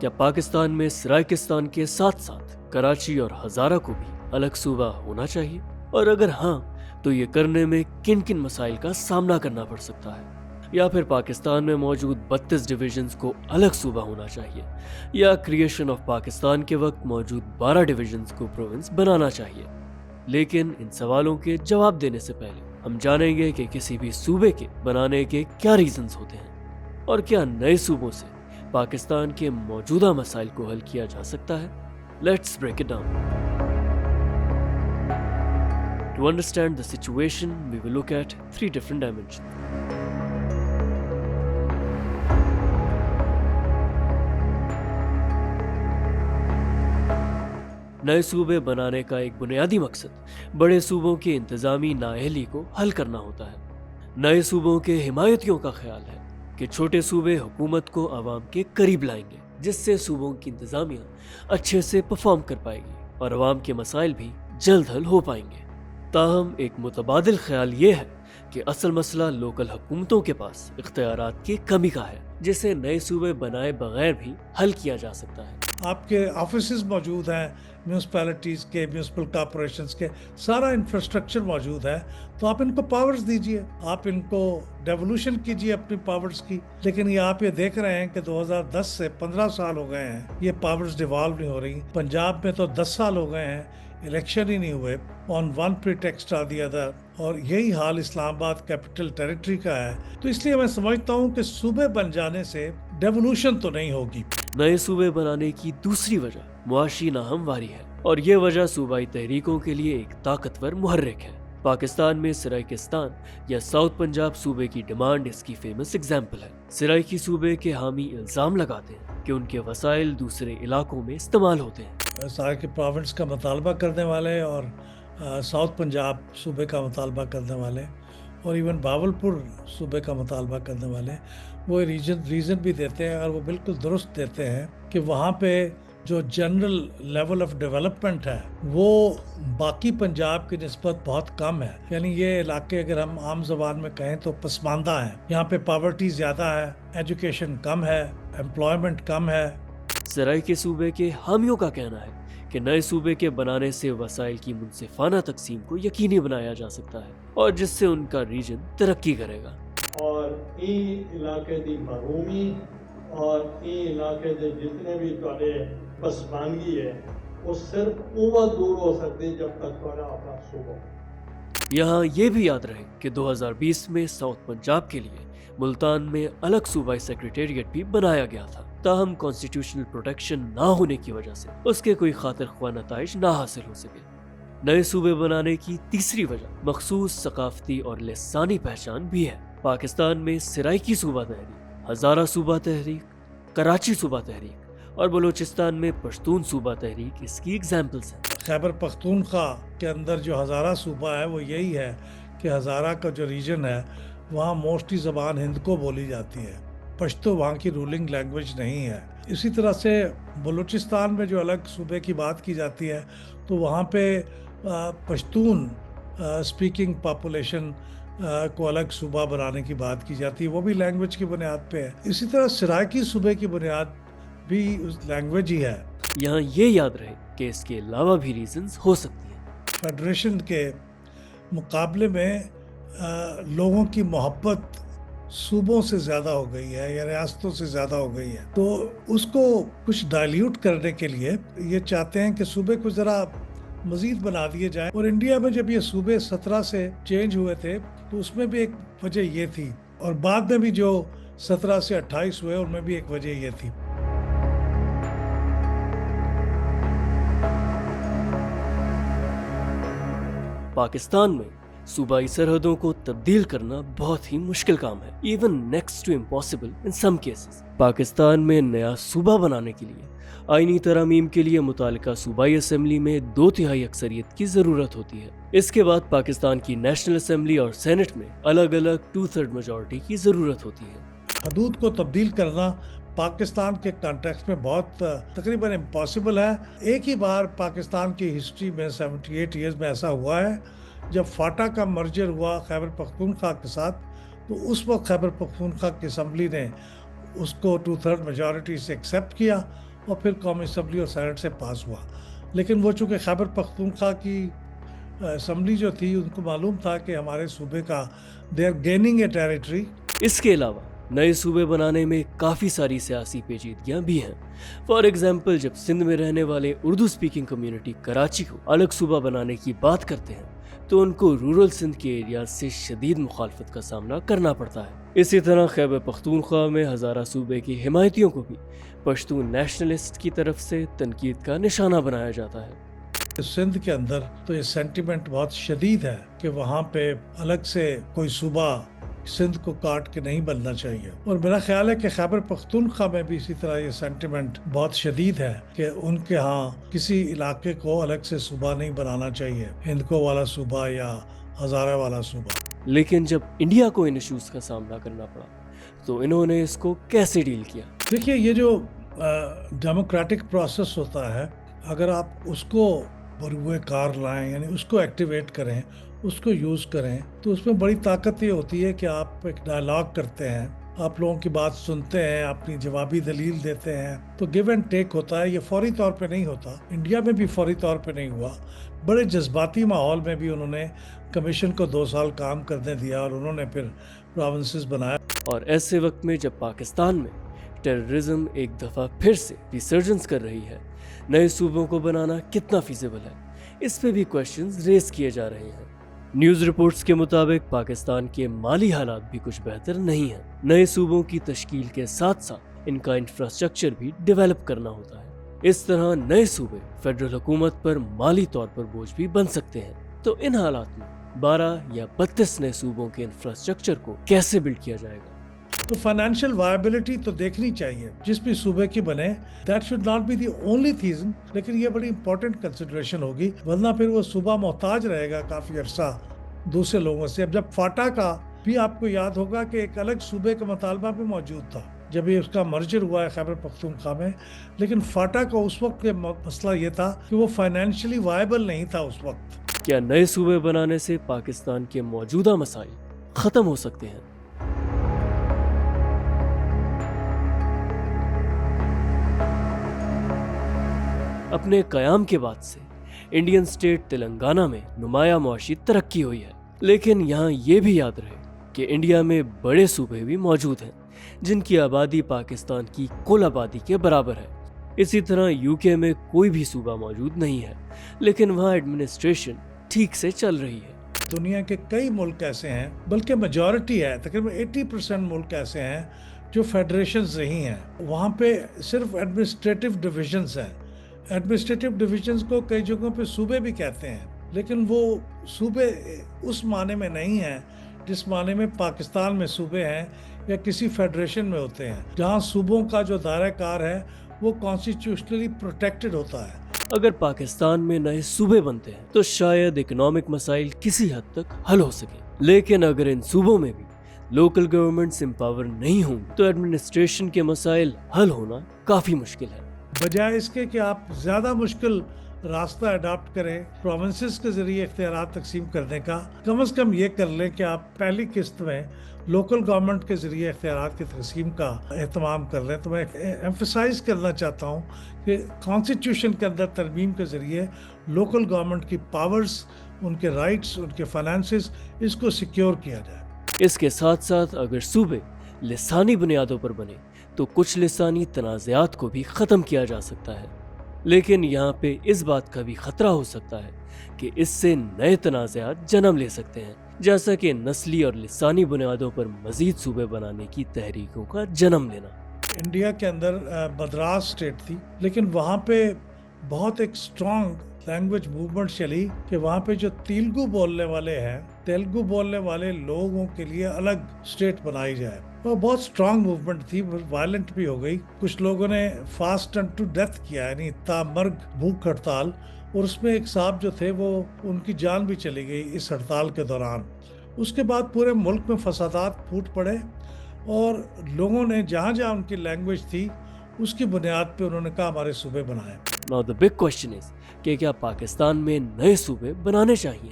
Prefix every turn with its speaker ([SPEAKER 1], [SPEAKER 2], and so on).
[SPEAKER 1] کیا پاکستان میں سرائکستان کے ساتھ ساتھ کراچی اور ہزارہ کو بھی الگ صوبہ ہونا چاہیے؟ اور اگر ہاں تو یہ کرنے میں کن کن مسائل کا سامنا کرنا پڑ سکتا ہے؟ یا پھر پاکستان میں موجود 32 ڈویژنز کو الگ صوبہ ہونا چاہیے، یا کریشن آف پاکستان کے وقت موجود 12 ڈویژنز کو پروونس بنانا چاہیے؟ لیکن ان سوالوں کے جواب دینے سے پہلے ہم جانیں گے کہ کسی بھی صوبے کے بنانے کے کیا ریزنز ہوتے ہیں، اور کیا نئے صوبوں سے پاکستان کے موجودہ مسائل کو حل کیا جا سکتا ہے۔ Let's break it down. To understand the situation, we will look at 3 different dimensions. نئے صوبے بنانے کا ایک بنیادی مقصد بڑے صوبوں کی انتظامی نااہلی کو حل کرنا ہوتا ہے۔ نئے صوبوں کے حمایتیوں کا خیال ہے کہ چھوٹے صوبے حکومت کو عوام کے قریب لائیں گے، جس سے صوبوں کی انتظامیہ اچھے سے پرفارم کر پائے گی اور عوام کے مسائل بھی جلد حل ہو پائیں گے۔ تاہم ایک متبادل خیال یہ ہے کہ اصل مسئلہ لوکل حکومتوں کے پاس اختیارات کی کمی کا ہے، جسے نئے صوبے بنائے بغیر بھی حل کیا جا سکتا ہے۔
[SPEAKER 2] آپ کے آفیسز موجود ہیں، میونسپیلٹیز کے، میونسپل کارپوریشنز کے، سارا انفراسٹرکچر موجود ہے، تو آپ ان کو پاورز دیجئے، آپ ان کو ڈیولوشن کیجئے اپنی پاورز کی۔ لیکن یہ آپ یہ دیکھ رہے ہیں کہ 2010 سے 15 سال ہو گئے ہیں، یہ پاورز ڈیوالو نہیں ہو رہی۔ پنجاب میں تو 10 سال ہو گئے ہیں، الیکشن ہی نہیں ہوئے، on one pretext or the other, اور یہی حال اسلام آباد کیپٹل ٹیریٹری کا ہے۔ تو اس لیے میں سمجھتا ہوں کہ صوبے بن جانے سے ڈیولوشن تو نہیں ہوگی۔
[SPEAKER 1] نئے صوبے بنانے کی دوسری وجہ معاشی ناہمواری ہے، اور یہ وجہ صوبائی تحریکوں کے لیے ایک طاقتور محرک ہے۔ پاکستان میں سرائکستان یا ساؤتھ پنجاب صوبے کی ڈیمانڈ اس کی فیمس اگزامپل ہے۔ سرائکی صوبے کے حامی الزام لگاتے ہیں کہ ان کے وسائل دوسرے علاقوں میں استعمال ہوتے ہیں۔
[SPEAKER 2] سارے پروونس کا مطالبہ کرنے والے اور ساؤتھ پنجاب صوبے کا مطالبہ کرنے والے اور ایون باولپور صوبے کا مطالبہ کرنے والے وہ ریزن بھی دیتے ہیں، اور وہ بالکل درست دیتے ہیں کہ وہاں پہ جو جنرل لیول آف ڈیولپمنٹ ہے وہ باقی پنجاب کی نسبت بہت کم ہے۔ یعنی یہ علاقے اگر ہم عام زبان میں کہیں تو پسماندہ ہیں، یہاں پہ پاورٹی زیادہ ہے، ایجوکیشن کم ہے، امپلائمنٹ کم ہے۔
[SPEAKER 1] سرائکی صوبے کے حامیوں کا کہنا ہے کہ نئے صوبے کے بنانے سے وسائل کی منصفانہ تقسیم کو یقینی بنایا جا سکتا ہے، اور جس سے ان کا ریجن ترقی کرے گا۔
[SPEAKER 3] اور این علاقے دی محرومی اور این علاقے دے جتنے بھی تھوڑے پسماندگی ہے وہ صرف اوہ دور ہو سکتی جب تک تھوڑا اپنا صوبہ۔
[SPEAKER 1] یہاں یہ بھی یاد رہے کہ 2020 میں ساؤتھ پنجاب کے لیے ملتان میں الگ صوبائی سیکریٹریٹ بھی بنایا گیا تھا، تاہم کانسٹیٹیوشنل پروٹیکشن نہ ہونے کی وجہ سے اس کے کوئی خاطر خواہ نتائج نہ حاصل ہو سکے۔ نئے صوبے بنانے کی تیسری وجہ مخصوص ثقافتی اور لسانی پہچان بھی ہے۔ پاکستان میں سرائکی صوبہ تحریک، ہزارہ صوبہ تحریک، کراچی صوبہ تحریک اور بلوچستان میں پشتون صوبہ تحریک اس کی ایگزامپلس ہیں۔
[SPEAKER 2] خیبر پختونخوا کے اندر جو ہزارہ صوبہ ہے وہ یہی ہے کہ ہزارہ کا جو ریجن ہے وہاں موسٹلی زبان ہند کو بولی جاتی ہے، پشتو وہاں کی رولنگ لینگویج نہیں ہے۔ اسی طرح سے بلوچستان میں جو الگ صوبے کی بات کی جاتی ہے تو وہاں پہ پشتون اسپیکنگ پاپولیشن کو الگ صوبہ بنانے کی بات کی جاتی ہے، وہ بھی لینگویج کی بنیاد پہ ہے۔ اسی طرح سرائکی صوبے کی بنیاد بھی اس لینگویج ہی ہے۔
[SPEAKER 1] یہاں یہ یاد رہے کہ اس کے علاوہ بھی ریزنز ہو سکتی ہیں۔
[SPEAKER 2] فیڈریشن کے مقابلے میں لوگوں کی محبت صوبوں سے زیادہ ہو گئی ہے یا ریاستوں سے زیادہ ہو گئی ہے، تو اس کو کچھ ڈائلیوٹ کرنے کے لیے یہ چاہتے ہیں کہ صوبے کو ذرا مزید بنا دیے جائیں۔ اور انڈیا میں جب یہ صوبے 17 سے چینج ہوئے تھے تو اس میں بھی ایک وجہ یہ تھی، اور بعد میں بھی جو 17 سے 28 ہوئے ان میں بھی ایک وجہ یہ تھی۔
[SPEAKER 1] پاکستان میں صوبائی سرحدوں کو تبدیل کرنا بہت ہی مشکل کام ہے، even next to impossible in some cases. Pakistan میں نیا صوبہ بنانے کے لیے آئینی ترامیم کے لیے متعلقہ صوبائی اسمبلی میں 2/3 اکثریت کی ضرورت ہوتی ہے۔ اس کے بعد پاکستان کی نیشنل اسمبلی اور سینٹ میں الگ الگ 2/3 میجورٹی کی ضرورت ہوتی ہے۔
[SPEAKER 2] حدود کو تبدیل کرنا پاکستان کے کانٹیکسٹ میں بہت تقریباً امپاسبل ہے۔ ایک ہی بار پاکستان کی ہسٹری میں 78 ایئرز میں ایسا ہوا ہے جب فاٹا کا مرجر ہوا خیبر پختونخوا کے ساتھ، تو اس وقت خیبر پختونخوا کی اسمبلی نے اس کو 2/3 میجورٹی سے ایکسیپٹ کیا، اور پھر قومی اسمبلی اور سینٹ سے پاس ہوا. لیکن وہ چونکہ خیبر پختونخوا کی اسمبلی جو تھی ان کو معلوم تھا کہ ہمارے صوبے کا they are gaining a territory.
[SPEAKER 1] اس کے علاوہ نئے صوبے بنانے میں کافی ساری سیاسی پیچیدگیاں بھی ہیں. فار ایگزامپل جب سندھ میں رہنے والے اردو سپیکنگ کمیونٹی کراچی کو الگ صوبہ بنانے کی بات کرتے ہیں تو ان کو رورل سندھ کے ایریاز سے شدید مخالفت کا سامنا کرنا پڑتا ہے. اسی طرح خیبر پختونخوا میں ہزارہ صوبے کی حمایتیوں کو بھی پشتون نیشنلسٹ کی طرف سے تنقید کا نشانہ بنایا جاتا ہے.
[SPEAKER 2] سندھ کے اندر تو یہ سینٹیمنٹ بہت شدید ہے کہ وہاں پہ الگ سے کوئی صوبہ سندھ کو کاٹ کے نہیں بننا چاہیے. اور میرا خیال ہے کہ خیبر پختونخوا میں بھی اسی طرح یہ سینٹیمنٹ بہت شدید ہے کہ ان کے ہاں کسی علاقے کو الگ سے صوبہ نہیں بنانا چاہیے، ہندکو والا صوبہ یا ہزارہ والا صوبہ.
[SPEAKER 1] لیکن جب انڈیا کو ان ایشوز کا سامنا کرنا پڑا تو انہوں نے اس کو کیسے ڈیل کیا؟
[SPEAKER 2] دیکھیے یہ جو ڈیموکریٹک پروسیس ہوتا ہے، اگر آپ اس کو بروئے کار لائیں، یعنی اس کو ایکٹیویٹ کریں، اس کو یوز کریں، تو اس میں بڑی طاقت یہ ہوتی ہے کہ آپ ایک ڈائلاگ کرتے ہیں، آپ لوگوں کی بات سنتے ہیں، اپنی جوابی دلیل دیتے ہیں، تو گیو اینڈ ٹیک ہوتا ہے. یہ فوری طور پہ نہیں ہوتا. انڈیا میں بھی فوری طور پہ نہیں ہوا. بڑے جذباتی ماحول میں بھی انہوں نے کمیشن کو 2 سال کام کرنے دیا اور انہوں نے پھر پروونسز بنایا.
[SPEAKER 1] اور ایسے وقت میں جب پاکستان میں ٹیررزم ایک دفعہ پھر سے ریسرجنس کر رہی ہے، نئے صوبوں کو بنانا کتنا فیزیبل ہے، اس پہ بھی کویشچنز ریز کیے جا رہے ہیں. نیوز رپورٹس کے مطابق پاکستان کے مالی حالات بھی کچھ بہتر نہیں ہیں. نئے صوبوں کی تشکیل کے ساتھ ساتھ ان کا انفراسٹرکچر بھی ڈیولپ کرنا ہوتا ہے. اس طرح نئے صوبے فیڈرل حکومت پر مالی طور پر بوجھ بھی بن سکتے ہیں. تو ان حالات میں 12 یا 32 نئے صوبوں کے انفراسٹرکچر کو کیسے بلڈ کیا جائے گا؟
[SPEAKER 2] تو فائنینشیل وائبلٹی تو دیکھنی چاہیے جس بھی صوبے کی بنے. That should not be the only thing, لیکن یہ بڑی امپورٹنٹ کنسیڈریشن ہوگی، ورنہ پھر وہ صوبہ محتاج رہے گا کافی عرصہ دوسرے لوگوں سے. اب جب فاٹا کا بھی آپ کو یاد ہوگا کہ ایک الگ صوبے کا مطالبہ بھی موجود تھا جب یہ اس کا مرجر ہوا ہے خیبر پختونخوا میں، لیکن فاٹا کا اس وقت مسئلہ یہ تھا کہ وہ فائنینشلی وائبل نہیں تھا اس وقت.
[SPEAKER 1] کیا نئے صوبے بنانے سے پاکستان کے موجودہ مسائل ختم ہو سکتے ہیں؟ اپنے قیام کے بعد سے انڈین اسٹیٹ تلنگانہ میں نمایاں معاشی ترقی ہوئی ہے، لیکن یہاں یہ بھی یاد رہے کہ انڈیا میں بڑے صوبے بھی موجود ہیں جن کی آبادی پاکستان کی کل آبادی کے برابر ہے. اسی طرح یو کے میں کوئی بھی صوبہ موجود نہیں ہے، لیکن وہاں ایڈمنسٹریشن ٹھیک سے چل رہی ہے.
[SPEAKER 2] دنیا کے کئی ملک ایسے ہیں، بلکہ میجورٹی ہے، تقریباً 80% ملک ایسے ہیں جو فیڈریشنز نہیں ہیں. وہاں پہ صرف ایڈمنسٹریٹو ڈویژنز ہیں. ایڈمنسٹریٹو ڈویژنز کو کئی جگہوں پہ صوبے بھی کہتے ہیں، لیکن وہ صوبے اس معنی میں نہیں ہیں جس معنی میں پاکستان میں صوبے ہیں یا کسی فیڈریشن میں ہوتے ہیں، جہاں صوبوں کا جو دائرہ کار ہے وہ کانسٹیٹیوشنلی پروٹیکٹڈ ہوتا ہے.
[SPEAKER 1] اگر پاکستان میں نئے صوبے بنتے ہیں تو شاید اکنامک مسائل کسی حد تک حل ہو سکیں، لیکن اگر ان صوبوں میں بھی لوکل گورنمنٹس امپاور نہیں ہوں تو ایڈمنسٹریشن کے مسائل حل ہونا کافی مشکل ہے.
[SPEAKER 2] بجائے اس کے کہ آپ زیادہ مشکل راستہ اڈاپٹ کریں پروونسز کے ذریعے اختیارات تقسیم کرنے کا، کم از کم یہ کر لیں کہ آپ پہلی قسط میں لوکل گورنمنٹ کے ذریعے اختیارات کی تقسیم کا اہتمام کر لیں. تو میں ایمفسائز کرنا چاہتا ہوں کہ کانسٹیٹیوشن کے اندر ترمیم کے ذریعے لوکل گورنمنٹ کی پاورز، ان کے رائٹس، ان کے فائنانسز، اس کو سیکیور کیا جائے.
[SPEAKER 1] اس کے ساتھ ساتھ اگر صوبے لسانی بنیادوں پر بنے تو کچھ لسانی تنازعات کو بھی ختم کیا جا سکتا ہے، لیکن یہاں پہ اس بات کا بھی خطرہ ہو سکتا ہے کہ اس سے نئے تنازعات جنم لے سکتے ہیں، جیسا کہ نسلی اور لسانی بنیادوں پر مزید صوبے بنانے کی تحریکوں کا جنم لینا.
[SPEAKER 2] انڈیا کے اندر مدراس اسٹیٹ تھی، لیکن وہاں پہ بہت ایک اسٹرانگ لینگویج موومنٹ چلی کہ وہاں پہ جو تیلگو بولنے والے ہیں، تیلگو بولنے والے لوگوں کے لیے الگ اسٹیٹ بنائی جائے. وہ بہت اسٹرانگ موومنٹ تھی، وائلنٹ بھی ہو گئی. کچھ لوگوں نے فاسٹ اینڈ ٹو ڈیتھ کیا، یعنی تا مرگ بھوک ہڑتال، اور اس میں ایک صاحب جو تھے وہ ان کی جان بھی چلی گئی اس ہڑتال کے دوران. اس کے بعد پورے ملک میں فسادات پھوٹ پڑے اور لوگوں نے جہاں جہاں ان کی لینگویج تھی اس کی بنیاد پہ انہوں نے کہا ہمارے صوبے بنائیں.
[SPEAKER 1] Now the big question is کہ کیا پاکستان میں نئے صوبے بنانے چاہیے؟